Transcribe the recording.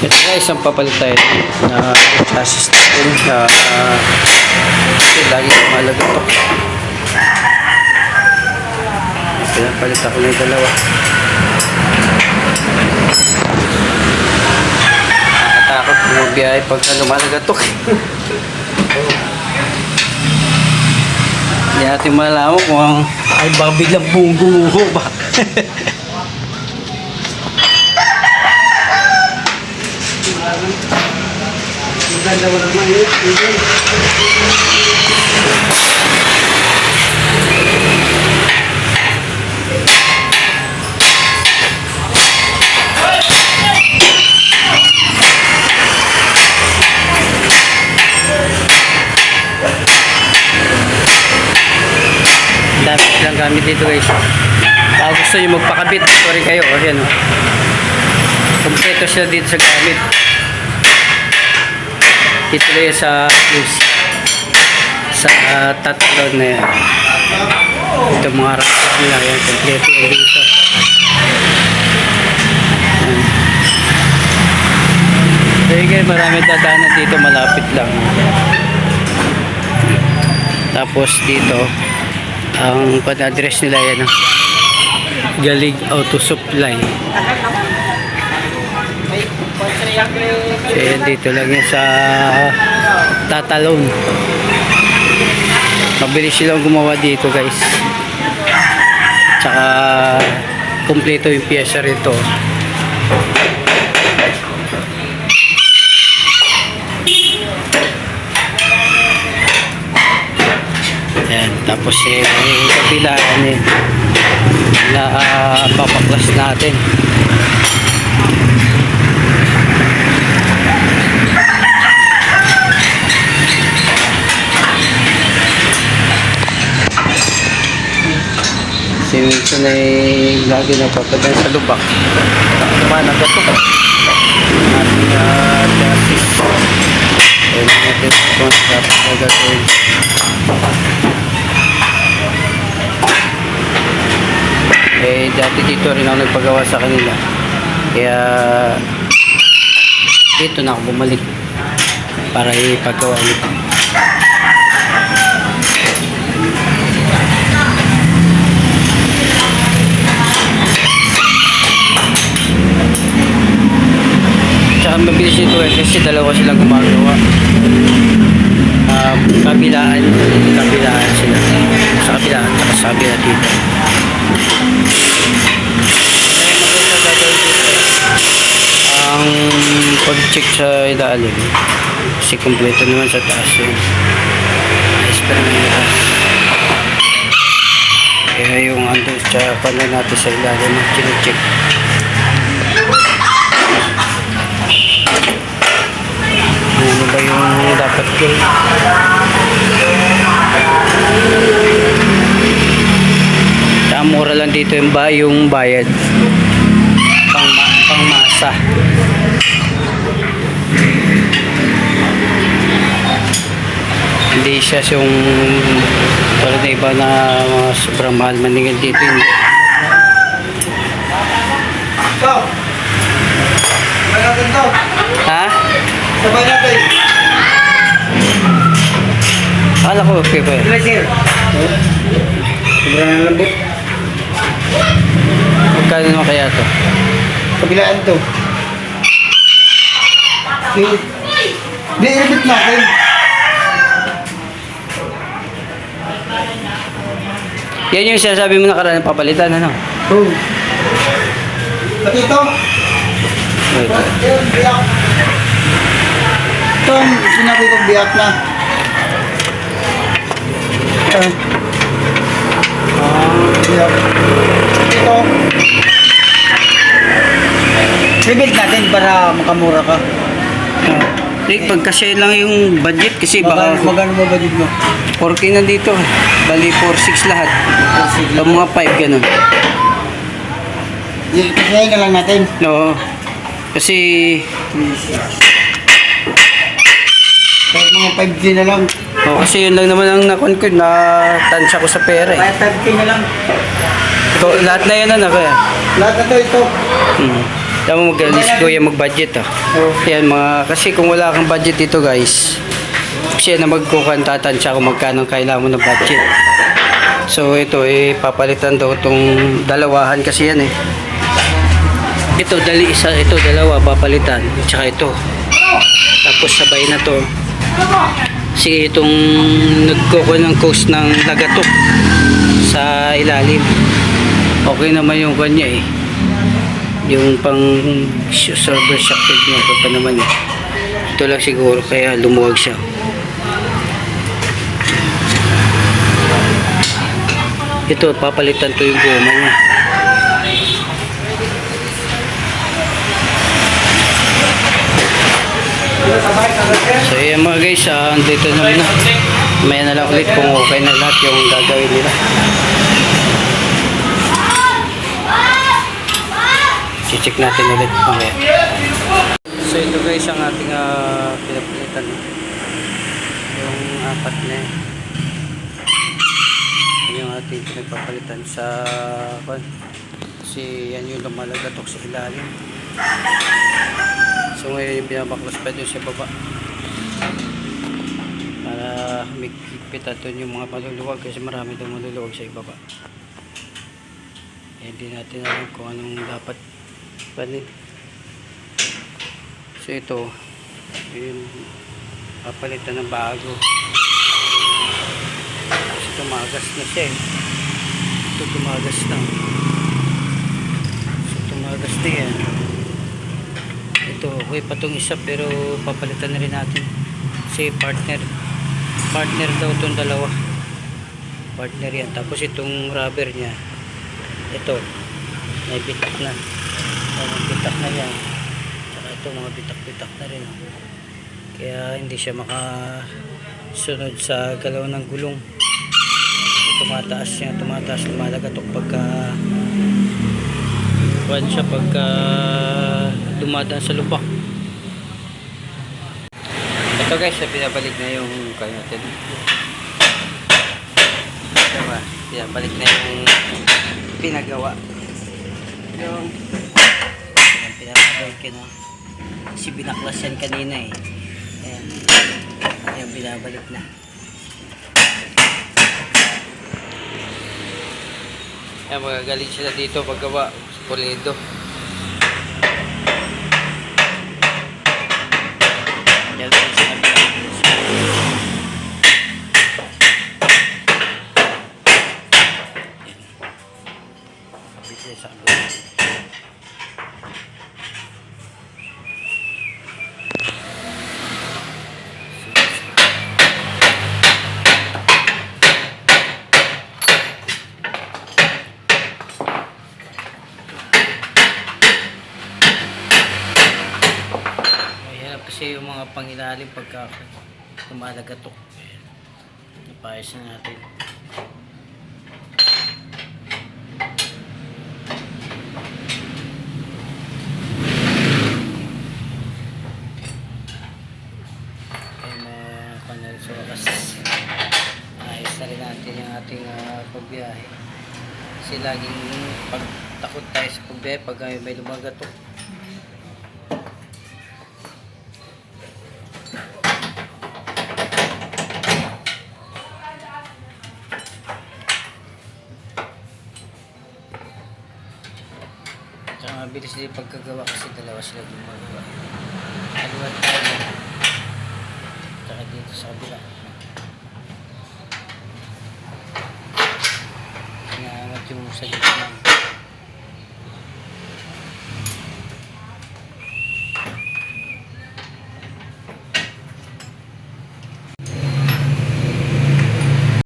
Ito guys, ang papalit tayo na chassis natin na kasi lagi kumalaga to. Pinapalit ako ng dalawa. Nakatakot bumabiyahe pagka lumalaga to. Hindi natin malaman kung ay baka biglang bungguho ba. Maganda mo naman yun. Dami silang gamit dito guys. Baka gusto nyo magpakabit, sorry kayo. Ayan o. Kompleto sila dito sa gamit. Dito na sa tatlo na yan. Ito mga rakas nila. Ayan, kompleto yung dito. Ayan. Sige, marami dadaanan dito. Malapit lang. Tapos dito ang pad-address nila yan Galig Auto Supply. So yan, dito lang yan sa Tatalon. Mabilis silang gumawa dito guys. Tsaka kompleto yung pyesa rito. Ayan, tapos yung kabilaan na papaklas natin. Kasi minsan ay lagi na papadaan sa lubak. Takpan na gato ating chassis. Ayan natin kung dapat na gagawin. Eh, dati dito rin ako nagpagawa sa kanila. Kaya dito na ako bumalik para ipagawa ulit. Tsaka mabilis ito kasi dalawa silang gumagawa. Kabilaan sila. Sa kabilaan, tsaka sa kabila dito. Ang pag-check sa ilalim kasi kompleto naman sa taas yun. Ayos pa naman yung taas. Kaya yung ando sa panay natin sa ilalim ang chinecheck. Ano ba yung dapat gawin? Mura lang dito yung bayad pangmasa. Hindi siya yung tulad na iba na sobrang mahal maningil dito. Ha? Sabay natin. Akala ko okay pa yun. Sobrang lambot. Magkano naman kaya ito? Kabilaan ito. Di, i-repeat natin. Yan yung sinasabi mo nakaraan ng papalitan, ano? Oo. Pati ito. Wait. Biyak. Ito ang sinabi ko biyak na. Biyak. Ito. Rebuild natin para makamura ka. Rick, pagkasya lang yung budget kasi baka Magkano ba budget mo? 4K na dito. Bali 4.6 lahat. Ang mga 5 ganun. Kasahin na lang natin. No. Kasi Kahit mga 5K na lang. kasi yun lang naman ang nakon-con na tansya ko sa pera eh. Kahit 5K na lang. Ito, lahat na yan ano kaya? Lahat na ito. Hmm. Alam mo magalis kuya mag-budget ah. Yan mga, kasi kung wala kang budget dito guys, siya na magkukantatan siya kung magkano kailangan mo ng budget. So ito papalitan daw itong dalawahan kasi yan eh. Ito ito dalawa papalitan, tsaka ito. Tapos sabay na to. Sige itong nagkukuha ng coast ng nagatok sa ilalim. Okay naman yung kanya eh. Yung pang server socket niya ito pa naman eh. Ito lang siguro kaya lumuwag siya. Ito papalitan to yung goma niya. So yan mga guys, dito naman na. May na lang ulit kung okay na lahat yung gagawin nila. I-check natin ulit mamaya. So ito guys ang ating pinapalitan. Yung apat na yan. Yung ating pinagpapalitan sa kasi yan yung lumalagatok sa ilalim. So ngayon yung binabaklas pa doon sa baba para mikipit doon yung mga maluluwag kasi marami doon maluluwag sa ibaba. Hindi natin alam kung anong dapat panin. So ito yung papalitan ng bago kasi tumagas na siya eh. Ito tumagas na. So tumagas na yan. Ito okay pa itong isa pero papalitan na rin natin kasi partner daw itong dalawa, partner yan. Tapos itong rubber nya ito may bitak na, bitak na yan, saka ito mga bitak na rin kaya hindi siya makasunod sa galaw ng gulong. Tumataas lumalagatok pagka dumadaan sa lubak. Ito guys, pinabalik na yung kanyutin. Diba? Pinabalik na yung pinagawa. Yung pinabalik na. Kasi binaklas yan kanina eh. Ayan. Ayan, binabalik na. Ayan, magagaling sila dito paggawa. Pulido. Yan po sa kabila. Kapit siya sa kabila. Kasi yung mga pangilalim pagka kumalagatok, napayos na natin. Kaya panal sa wakas ayos na rin natin yung ating pagbiyahe kasi laging pagtakot tayo sa pagbiyahe pag may lumagatok. Mabilis din pagkagawa kasi dalawa sila gumagawa. Aliwat tayo. Tsaka dito sa kabila. Nangangat yung sa gitna.